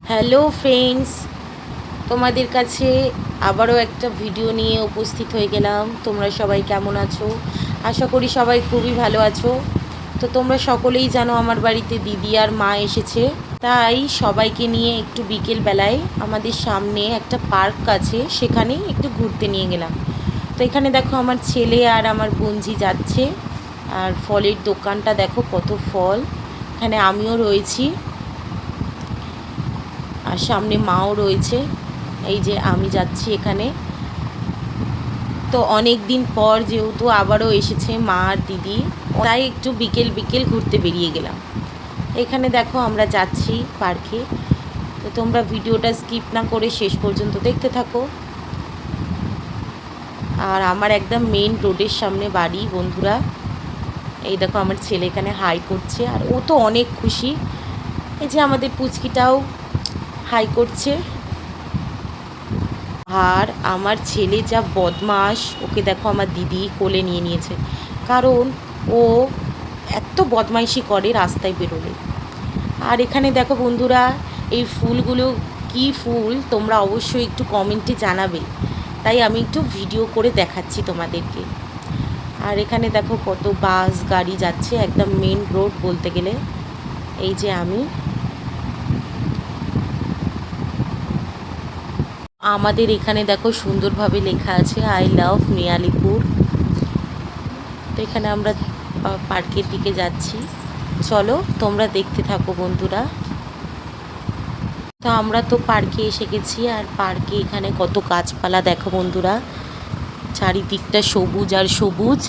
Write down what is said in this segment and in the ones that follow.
Hello friends, তোমাদের কাছে আবারও একটা ভিডিও নিয়ে উপস্থিত হয়ে গেলাম। তোমরা সবাই কেমন আছো? আশা করি সবাই খুবই ভালো আছো। তো তোমরা সকলেই জানো আমার বাড়িতে দিদি আর মা এসেছে, তাই সবাইকে নিয়ে একটু বিকেল বেলায় আমাদের সামনে একটা পার্ক আছে, সেখানেই একটু ঘুরতে নিয়ে গেলাম। তো এখানে দেখো আমার ছেলে আর আমার বোনঝি যাচ্ছে, আর ফলের দোকানটা দেখো কত ফল, এখানে আমিও রয়েছি আর সামনে মাও রয়েছে। এই যে আমি যাচ্ছি এখানে। তো অনেক দিন পর যেহেতু আবারও এসেছে মা আর দিদি, তাই একটু বিকেল বিকেল ঘুরতে বেরিয়ে গেলাম। এখানে দেখো আমরা যাচ্ছি পার্কে। তো তোমরা ভিডিওটা স্কিপ না করে শেষ পর্যন্ত দেখতে থাকো। আর আমার একদম মেন রোডের সামনে বাড়ি বন্ধুরা। এই দেখো আমার ছেলে এখানে হাই করছে, আর ও তো অনেক খুশি। এই যে আমাদের পুচকিটাও হাই করছে। আর আমার ছেলে যা বদমাস, ওকে দেখো আমার দিদি কোলে নিয়ে নিয়েছে, কারণ ও এত বদমাইশি করে রাস্তায় বেরোলে। আর এখানে দেখো বন্ধুরা, এই ফুলগুলো কি ফুল তোমরা অবশ্যই একটু কমেন্টে জানাবে, তাই আমি একটু ভিডিও করে দেখাচ্ছি তোমাদেরকে। আর এখানে দেখো কত বাস গাড়ি যাচ্ছে, একদম মেন রোড বলতে গেলে। এই যে আমি, আমাদের এখানে দেখো সুন্দরভাবে লেখা আছে আই লাভ মিয়ালিপুর। তো এখানে আমরা পার্কের দিকে যাচ্ছি, চলো তোমরা দেখতে থাকো বন্ধুরা। তো আমরা তো পার্কে এসে গেছি, আর পার্কে এখানে কত গাছপালা দেখো বন্ধুরা, চারিদিকটা সবুজ আর সবুজ।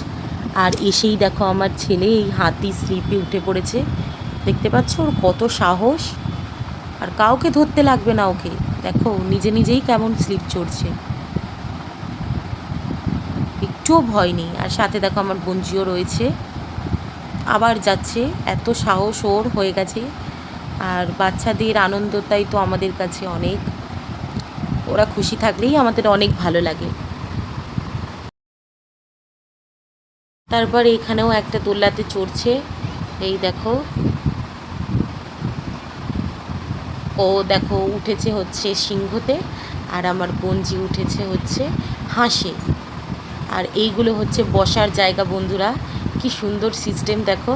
আর এসেই দেখো আমার ছেলে এই হাতি স্লিপে উঠে পড়েছে, দেখতে পাচ্ছ ওর কত সাহস। আর কাউকে ধরতে লাগবে না ওকে, দেখো নিজে নিজেই কেমন স্লিপ চড়ছে, একটুও ভয় নেই। আর সাথে দেখো আমার বোনজিও রয়েছে, আবার যাচ্ছে, এত সাহস ওর হয়ে গেছে। আর বাচ্চাদের আনন্দটাই তো আমাদের কাছে অনেক, ওরা খুশি থাকলেই আমাদের অনেক ভালো লাগে। তারপর এখানেও একটা দোলনাতে চড়ছে, এই দেখো ও দেখো উঠেছে হচ্ছে সিংহতে, আর আমার বোনজি উঠেছে হচ্ছে হাঁসে। আর এইগুলো হচ্ছে বসার জায়গা বন্ধুরা, কি সুন্দর সিস্টেম দেখো,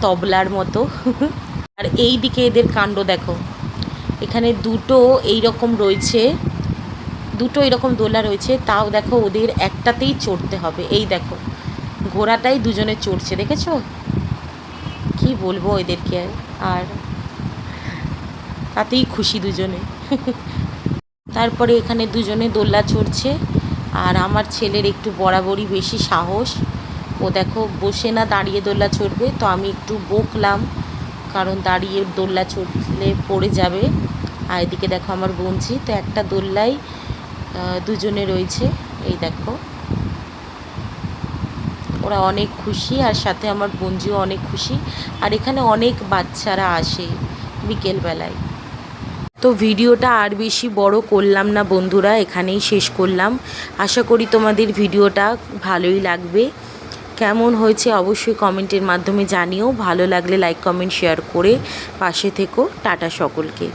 তবলার মতো। আর এই দিকে এদের কাণ্ড দেখো, এখানে দুটো এই রকম রয়েছে, দুটো এরকম দোলা রয়েছে, তাও দেখো ওদের একটাতেই চড়তে হবে। এই দেখো ঘোড়াটাই দুজনে চড়ছে, দেখেছো? কি বলবো এদেরকে, আর তাতেই খুশি দুজনে। তারপরে এখানে দুজনে দোলনা চড়ছে, আর আমার ছেলের একটু বরাবরই বেশি সাহস, ও দেখো বসে না দাঁড়িয়ে দোলনা চড়বে, তো আমি একটু বকলাম, কারণ দাঁড়িয়ে দোলনা চড়লে পড়ে যাবে। আর এদিকে দেখো আমার বোনঝি, তো একটা দোলনায় দুজনে রয়েছে, এই দেখো ওরা অনেক খুশি, আর সাথে আমার বোনঝিও অনেক খুশি। আর এখানে অনেক বাচ্চারা আসে বিকেলবেলায়। তো ভিডিওটা আর বেশি বড় করলাম না বন্ধুরা, এখানেই শেষ করলাম। আশা করি তোমাদের ভিডিওটা ভালোই লাগবে। কেমন হয়েছে অবশ্যই কমেন্টের মাধ্যমে জানিও, ভালো লাগলে লাইক কমেন্ট শেয়ার করে পাশে থেকো। টাটা সকলকে।